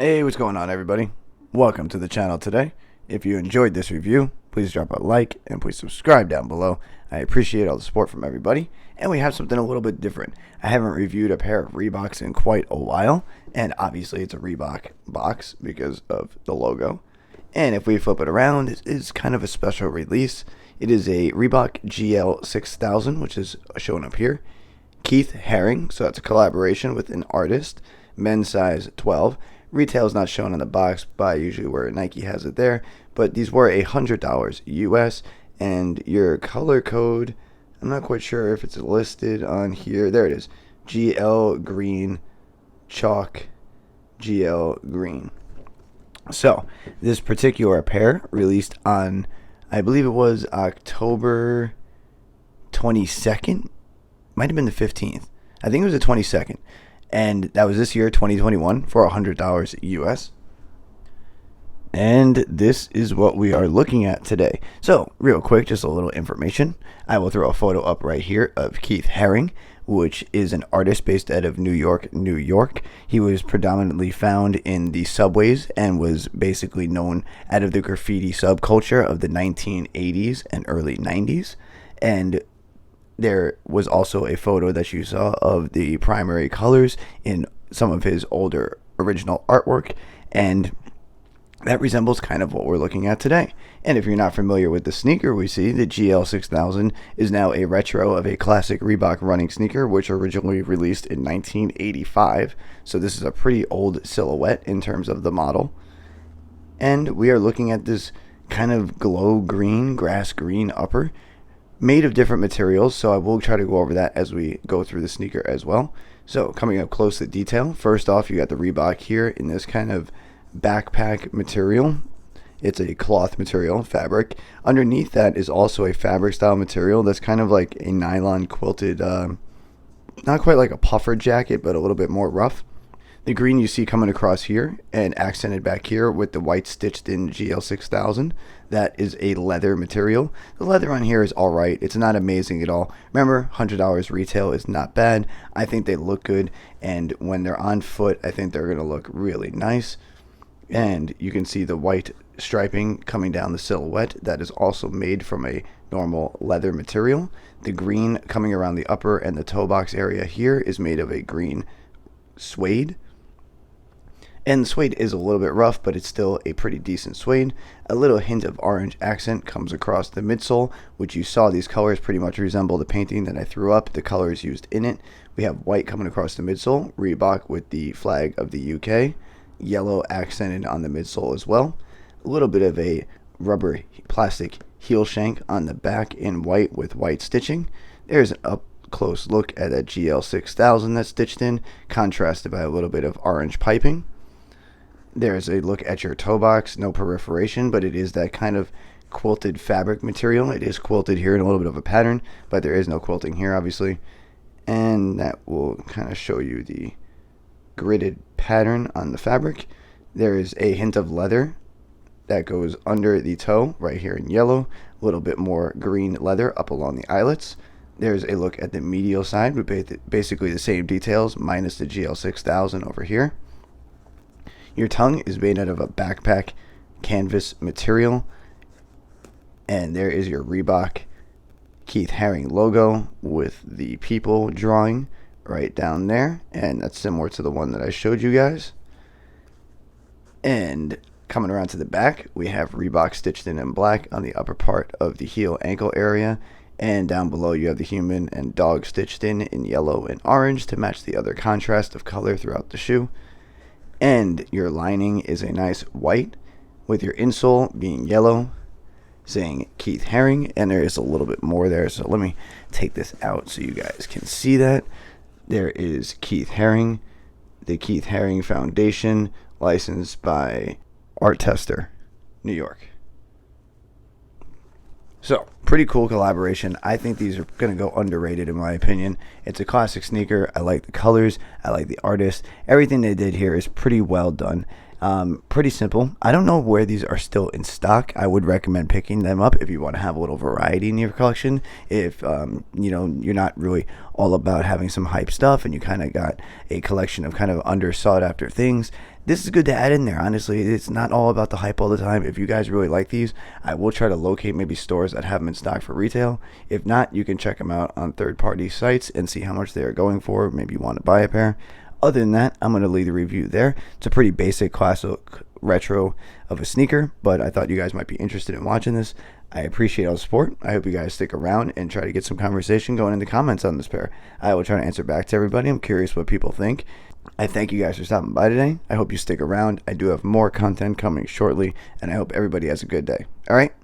Hey, what's going on, everybody? Welcome to the channel today. If you enjoyed this review, please drop a like and please subscribe down below. I appreciate all the support from everybody. And we have something a little bit different. I haven't reviewed a pair of Reeboks in quite a while, and obviously it's a Reebok box because of the logo. And if we flip it around, it is kind of a special release. It is a Reebok GL6000, which is shown up here. Keith Haring, so that's a collaboration with an artist. Men's size 12. Retail is not shown on the box by usually where Nike has it there, but these were $100 US, and your color code, I'm not quite sure if it's listed on here. There it is. GL green chalk GL green. So this particular pair released on, I believe it was October 22nd, might have been the 15th. I think it was the 22nd. And that was this year, 2021, for $100 US. And this is what we are looking at today. So, real quick, just a little information. I will throw a photo up right here of Keith Haring, which is an artist based out of New York, New York. He was predominantly found in the subways and was basically known out of the graffiti subculture of the 1980s and early 90s. And there was also a photo that you saw of the primary colors in some of his older original artwork, and that resembles kind of what we're looking at today. And if you're not familiar with the sneaker we see, the GL6000 is now a retro of a classic Reebok running sneaker, which originally released in 1985. So this is a pretty old silhouette in terms of the model. And we are looking at this kind of glow green, grass green upper, made of different materials, so I will try to go over that as we go through the sneaker as well. So coming up close to detail, first off, you got the Reebok here in this kind of backpack material. It's a cloth material, fabric. Underneath that is also a fabric style material that's kind of like a nylon quilted, not quite like a puffer jacket, but a little bit more rough. The green you see coming across here and accented back here with the white stitched in GL6000. That is a leather material. The leather on here is alright. It's not amazing at all. Remember, $100 retail is not bad. I think they look good, and when they're on foot, I think they're going to look really nice. And you can see the white striping coming down the silhouette. That is also made from a normal leather material. The green coming around the upper and the toe box area here is made of a green suede. And the suede is a little bit rough, but it's still a pretty decent suede. A little hint of orange accent comes across the midsole, which you saw these colors pretty much resemble the painting that I threw up, the colors used in it. We have white coming across the midsole, Reebok with the flag of the UK, yellow accented on the midsole as well. A little bit of a rubber plastic heel shank on the back in white with white stitching. There's an up close look at that GL6000 that's stitched in, contrasted by a little bit of orange piping. There's a look at your toe box, no perforation, but it is that kind of quilted fabric material. It is quilted here in a little bit of a pattern, but there is no quilting here, obviously. And that will kind of show you the gridded pattern on the fabric. There is a hint of leather that goes under the toe, right here in yellow. A little bit more green leather up along the eyelets. There's a look at the medial side with basically the same details, minus the GL6000 over here. Your tongue is made out of a backpack canvas material. And there is your Reebok Keith Haring logo with the people drawing right down there. And that's similar to the one that I showed you guys. And coming around to the back, we have Reebok stitched in black on the upper part of the heel ankle area. And down below you have the human and dog stitched in yellow and orange to match the other contrast of color throughout the shoe. And your lining is a nice white with your insole being yellow, saying Keith Haring, and there is a little bit more there, so let me take this out so you guys can see that. There is Keith Haring, the Keith Haring Foundation, licensed by Art Tester, New York. So, pretty cool collaboration. I think these are going to go underrated in my opinion. It's a classic sneaker. I like the colors. I like the artist. Everything they did here is pretty well done. Pretty simple. I don't know where these are still in stock. I would recommend picking them up if you want to have a little variety in your collection. If you're not really all about having some hype stuff and you kind of got a collection of kind of under sought after things, this is good to add in there. Honestly, it's not all about the hype all the time. If you guys really like these, I will try to locate maybe stores that have them in stock for retail. If not, you can check them out on third-party sites and see how much they are going for. Maybe you want to buy a pair. Other than that, I'm going to leave the review there. It's a pretty basic classic retro of a sneaker, but I thought you guys might be interested in watching this. I appreciate all the support. I hope you guys stick around and try to get some conversation going in the comments on this pair. I will try to answer back to everybody. I'm curious what people think. I thank you guys for stopping by today. I hope you stick around. I do have more content coming shortly, and I hope everybody has a good day. All right?